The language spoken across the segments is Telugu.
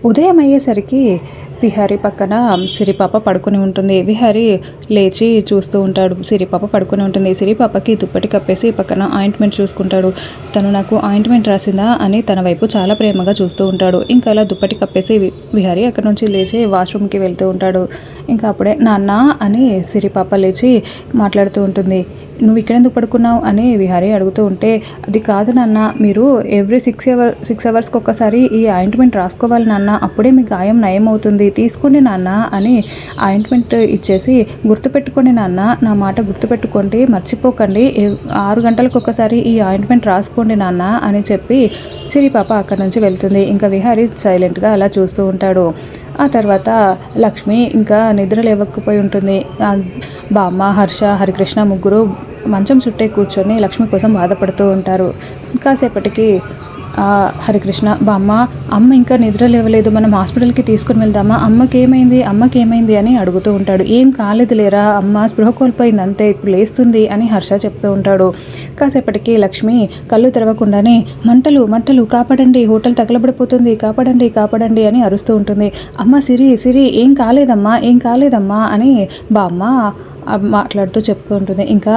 ఉదయం అయ్యేసరికి విహారీ పక్కన సిరిపాప పడుకుని ఉంటుంది. విహారీ లేచి చూస్తూ ఉంటాడు. సిరిపాప పడుకుని ఉంటుంది. సిరిపాపకి దుప్పటి కప్పేసి పక్కన ఆయింట్మెంట్ చూసుకుంటాడు. తను నాకు ఆయింట్మెంట్ రాసిందా అని తన వైపు చాలా ప్రేమగా చూస్తూ ఉంటాడు. ఇంకా అలా దుప్పటి కప్పేసి విహారీ అక్కడ నుంచి లేచి వాష్రూమ్కి వెళ్తూ ఉంటాడు. ఇంకా అప్పుడే నాన్న అని సిరిపాప లేచి మాట్లాడుతూ ఉంటుంది. నువ్వు ఇక్కడెందుకు పడుకున్నావు అని విహారీ అడుగుతూ ఉంటే, అది కాదు నాన్న, మీరు ఎవ్రీ 6 అవర్స్కి ఒక్కసారి ఈ ఆయింట్మెంట్ రాసుకోవాలి నాన్న, అప్పుడే మీ గాయం నయం అవుతుంది, తీసుకోండి నాన్న అని ఆయింట్మెంట్ ఇచ్చేసి, గుర్తుపెట్టుకోండి నాన్న, నా మాట గుర్తుపెట్టుకోండి, మర్చిపోకండి, 6 గంటలకు ఒకసారి ఈ ఆయింట్మెంట్ రాసుకోండి నాన్న అని చెప్పి సిరిపాప అక్కడి నుంచి వెళ్తుంది. ఇంకా విహారీ సైలెంట్గా అలా చూస్తూ ఉంటాడు. ఆ తర్వాత లక్ష్మి ఇంకా నిద్ర లేవకపోయి ఉంటుంది. బామ్మ, హర్ష, హరికృష్ణ ముగ్గురు మంచం చుట్టే కూర్చొని లక్ష్మి కోసం బాధపడుతూ ఉంటారు. కాసేపటికి హరికృష్ణ, బామ్మ, అమ్మ ఇంకా నిద్ర లేవలేదు, మనం హాస్పిటల్కి తీసుకుని వెళ్దామా, అమ్మకి ఏమైంది అని అడుగుతూ ఉంటాడు. ఏం కాలేదు లేరా, అమ్మ స్పృహ కోల్పోయింది అంతే, ఇప్పుడు లేస్తుంది అని హర్ష చెప్తూ ఉంటాడు. కాసేపటికి లక్ష్మి కళ్ళు తెరవకుండానే మంటలు కాపాడండి, హోటల్ తగలబడిపోతుంది, కాపాడండి అని అరుస్తూ ఉంటుంది. అమ్మ సిరి ఏం కాలేదమ్మా అని బామ్మ మాట్లాడుతూ చెప్తూ ఉంటుంది. ఇంకా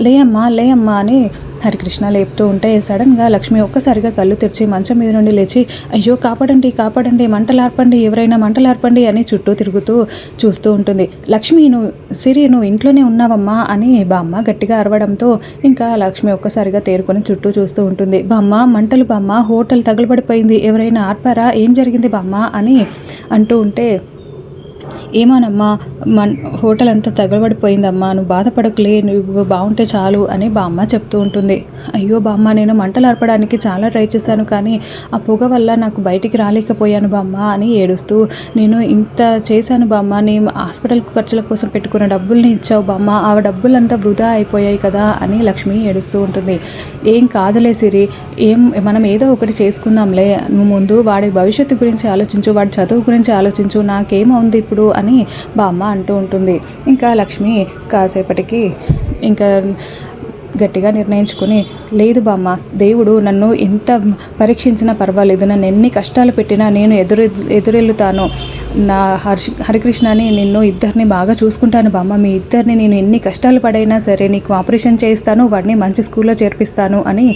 లే అమ్మా అని హరికృష్ణ లేపుతూ ఉంటే సడన్గా లక్ష్మి ఒక్కసారిగా కళ్ళు తెరిచి మంచం మీద నుండి లేచి, అయ్యో కాపాడండి, మంటలార్పండి, ఎవరైనా మంటలార్పండి అని చుట్టూ తిరుగుతూ చూస్తూ ఉంటుంది. లక్ష్మి, నువ్వు ఇంట్లోనే ఉన్నావమ్మా అని బామ్మ గట్టిగా అరవడంతో ఇంకా లక్ష్మి ఒక్కసారిగా తేరుకొని చుట్టూ చూస్తూ ఉంటుంది. మంటలు బామ్మ, హోటల్ తగలబడిపోయింది, ఎవరైనా ఆర్పారా, ఏం జరిగింది బామ్మ అని అంటూ ఉంటే, ఏమోనమ్మా, హోటల్ అంతా తగలబడిపోయిందమ్మా, నువ్వు బాధపడకులే, నువ్వు బాగుంటే చాలు అని బామ్మ చెప్తూ ఉంటుంది. అయ్యో బామ్మ, నేను మంటలు ఆర్పడానికి చాలా ట్రై చేశాను, కానీ ఆ పొగ వల్ల నాకు బయటికి రాలేకపోయాను బామ్మ అని ఏడుస్తూ, నేను ఇంత చేశాను బామ్మ, నేను హాస్పిటల్ ఖర్చుల కోసం పెట్టుకున్న డబ్బుల్ని ఇచ్చావు బామ్మ, ఆ డబ్బులంతా వృధా అయిపోయాయి కదా అని లక్ష్మి ఏడుస్తూ ఉంటుంది. ఏం కాదులే సిరి, మనం ఏదో ఒకటి చేసుకుందాంలే, నువ్వు ముందు వాడి భవిష్యత్తు గురించి ఆలోచించు, వాడి చదువు గురించి ఆలోచించు, నాకేమవుంది ఇప్పుడు అని బామ్మ అంటూ ఉంటుంది. ఇంకా లక్ష్మి కాసేపటికి ఇంకా గట్టిగా నిర్ణయించుకుని, లేదు బామ్మ, దేవుడు నన్ను ఎంత పరీక్షించినా పర్వాలేదు, నన్ను ఎన్ని కష్టాలు పెట్టినా నేను ఎదురెళ్ళుతాను, నా హరికృష్ణని నిన్ను ఇద్దరిని బాగా చూసుకుంటాను బామ్మ, మీ ఇద్దరిని నేను ఎన్ని కష్టాలు పడైనా సరే నీకు ఆపరేషన్ చేయిస్తాను, వాడిని మంచి స్కూల్లో చేర్పిస్తాను అని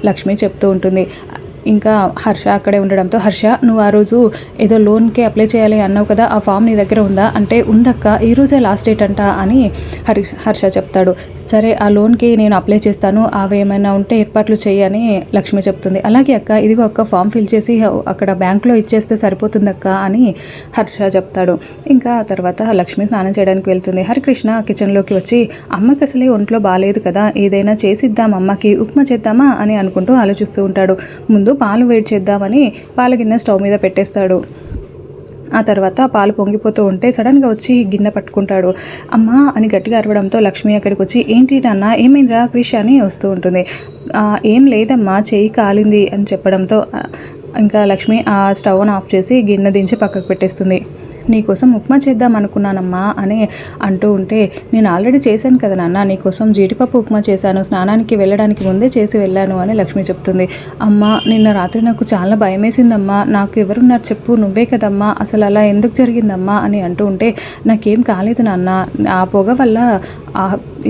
లక్ష్మి చెప్తూ ఉంటుంది. ఇంకా హర్ష అక్కడే ఉండడంతో, హర్ష, నువ్వు ఆ రోజు ఏదో లోన్కి అప్లై చేయాలి అన్నావు కదా, ఆ ఫామ్ నీ దగ్గర ఉందా అంటే, ఉందక్క, ఈ రోజే లాస్ట్ డేట్ అంట అని హర్ష చెప్తాడు. సరే, ఆ లోన్కి నేను అప్లై చేస్తాను, అవి ఏమైనా ఉంటే ఏర్పాట్లు చేయని లక్ష్మి చెప్తుంది. అలాగే అక్క, ఇదిగో అక్క, ఫామ్ ఫిల్ చేసి అక్కడ బ్యాంక్లో ఇచ్చేస్తే సరిపోతుందక్క అని హర్ష చెప్తాడు. ఇంకా తర్వాత లక్ష్మి స్నానం చేయడానికి వెళ్తుంది. హరికృష్ణ కిచెన్లోకి వచ్చి, అమ్మకి అసలే ఒంట్లో బాగాలేదు కదా, ఏదైనా చేసిద్దాం అమ్మకి, ఉప్మా చేద్దామా అని అనుకుంటూ ఆలోచిస్తూ ఉంటాడు. ముందు పాలు వేడి చేద్దామని పాల గిన్నె స్టవ్ మీద పెట్టేస్తాడు. ఆ తర్వాత పాలు పొంగిపోతూ ఉంటే సడన్గా వచ్చి గిన్నె పట్టుకుంటాడు. అమ్మా అని గట్టిగా అరవడంతో లక్ష్మి అక్కడికి వచ్చి, ఏంటి నాన్న, ఏమైందిరా క్రిష్ అని వస్తూ ఉంటుంది. ఏం లేదమ్మా, చేయి కాలింది అని చెప్పడంతో ఇంకా లక్ష్మి ఆ స్టవ్ను ఆఫ్ చేసి గిన్నె దించి పక్కకు పెట్టేస్తుంది. నీకోసం ఉప్మా చేద్దాం అనుకున్నానమ్మా అని అంటూ ఉంటే, నేను ఆల్రెడీ చేశాను కదా నాన్న, నీకోసం జీడిపప్పు ఉప్మా చేశాను, స్నానానికి వెళ్ళడానికి ముందే చేసి వెళ్ళాను అని లక్ష్మి చెప్తుంది. అమ్మ, నిన్న రాత్రి నాకు చాలా భయం వేసిందమ్మా, నాకు ఎవరున్నారు చెప్పు, నువ్వే కదమ్మా, అసలు అలా ఎందుకు జరిగిందమ్మా అని అంటూ ఉంటే, నాకేం కాలేదు నాన్న, ఆ పొగ వల్ల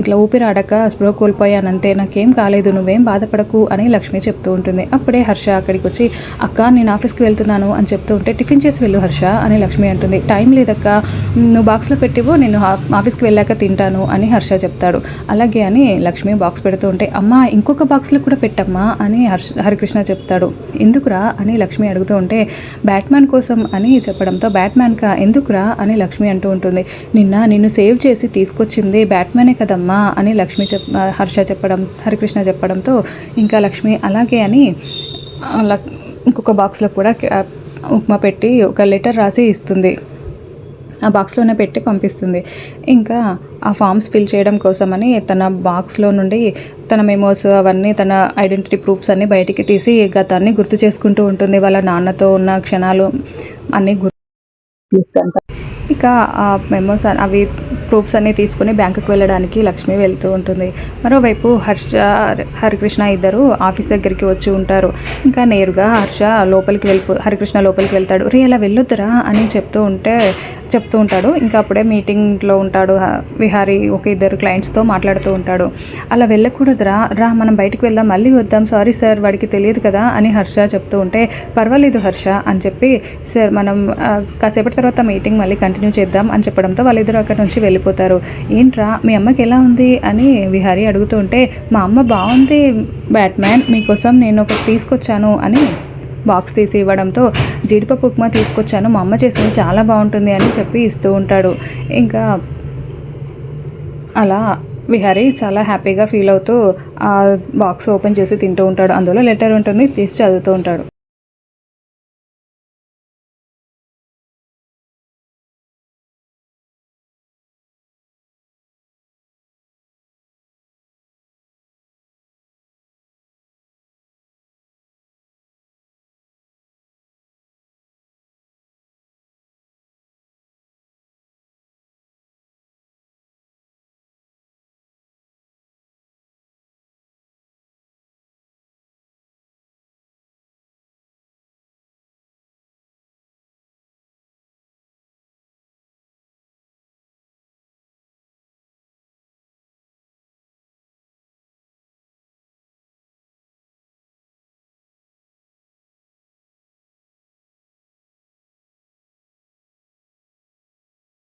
ఇట్లా ఊపిరాడక స్పృహ కోల్పోయానంతే, నాకేం కాలేదు, నువ్వేం బాధపడకు అని లక్ష్మి చెప్తూ ఉంటుంది. అప్పుడే హర్ష అక్కడికి వచ్చి, అక్క, నేను ఆఫీస్కి వెళ్తున్నాను అని చెప్తూ ఉంటే, టిఫిన్ చేసి వెళ్ళు హర్ష అని లక్ష్మి అంటుంది. టైం లేదక్క, నువ్వు బాక్స్లో పెట్టివో, నేను ఆఫీస్కి వెళ్ళాక తింటాను అని హర్ష చెప్తాడు. అలాగే అని లక్ష్మి బాక్స్ పెడుతూ ఉంటే, అమ్మ, ఇంకొక బాక్స్లో కూడా పెట్టమ్మా అని హరికృష్ణ చెప్తాడు. ఎందుకురా అని లక్ష్మి అడుగుతూ ఉంటే, బ్యాట్మ్యాన్ కోసం అని చెప్పడంతో, బ్యాట్మ్యాన్కా, ఎందుకురా అని లక్ష్మి అంటూ ఉంటుంది. నిన్ను సేవ్ చేసి తీసుకొచ్చింది బ్యాట్మ్యానే కదమ్మా అని హరికృష్ణ చెప్పడంతో ఇంకా లక్ష్మి అలాగే అని ఇంకొక బాక్స్లో కూడా ఉప్మా పెట్టి ఒక లెటర్ రాసి ఇస్తుంది. ఆ బాక్స్లోనే పెట్టి పంపిస్తుంది. ఇంకా ఆ ఫామ్స్ ఫిల్ చేయడం కోసమని తన బాక్స్లో నుండి తన మెమోస్ అవన్నీ, తన ఐడెంటిటీ ప్రూఫ్స్ అన్నీ బయటికి తీసి గతాన్ని గుర్తు చేసుకుంటూ ఉంటుంది. వాళ్ళ నాన్నతో ఉన్న క్షణాలు అన్నీ లిస్ట్ అంతా. ఇక ఆ మెమోస్ అవి ప్రూఫ్స్ అన్నీ తీసుకుని బ్యాంకుకి వెళ్ళడానికి లక్ష్మి వెళ్తూ ఉంటుంది. మరోవైపు హరికృష్ణ ఇద్దరు ఆఫీస్ దగ్గరికి వచ్చి ఉంటారు. ఇంకా నేరుగా హరికృష్ణ లోపలికి వెళ్తాడు. రే అలా వెళ్ళొద్దురా అని చెప్తూ ఉంటాడు. ఇంకా అప్పుడే మీటింగ్లో ఉంటాడు విహారీ. ఒక ఇద్దరు క్లయింట్స్తో మాట్లాడుతూ ఉంటాడు. అలా వెళ్ళకూడదురా, రా మనం బయటికి వెళ్దాం, మళ్ళీ వద్దాం, సారీ సార్ వాడికి తెలియదు కదా అని హర్ష చెప్తూ ఉంటే, పర్వాలేదు హర్ష అని చెప్పి, సార్ మనం కాసేపటి తర్వాత మీటింగ్ మళ్ళీ కంటిన్యూ చేద్దాం అని చెప్పడంతో వాళ్ళిద్దరూ అక్కడి నుంచి వెళ్ళిపోతారు. ఏంట్రా మీ అమ్మకి ఎలా ఉంది అని విహారీ అడుగుతూ ఉంటే, మా అమ్మ బాగుంది బ్యాట్మ్యాన్, మీకోసం నేను ఒకటి తీసుకొచ్చాను అని బాక్స్ తీసి ఇవ్వడంతో, జీడిపప్పు ఉప్మా తీసుకొచ్చాను, మా అమ్మ చేసింది చాలా బాగుంటుంది అని చెప్పి ఇస్తూ ఉంటాడు. ఇంకా అలా విహారీ చాలా హ్యాపీగా ఫీల్ అవుతూ ఆ బాక్స్ ఓపెన్ చేసి తింటూ ఉంటాడు. అందులో లెటర్ ఉంటుంది, తీసి చదువుతూ ఉంటాడు.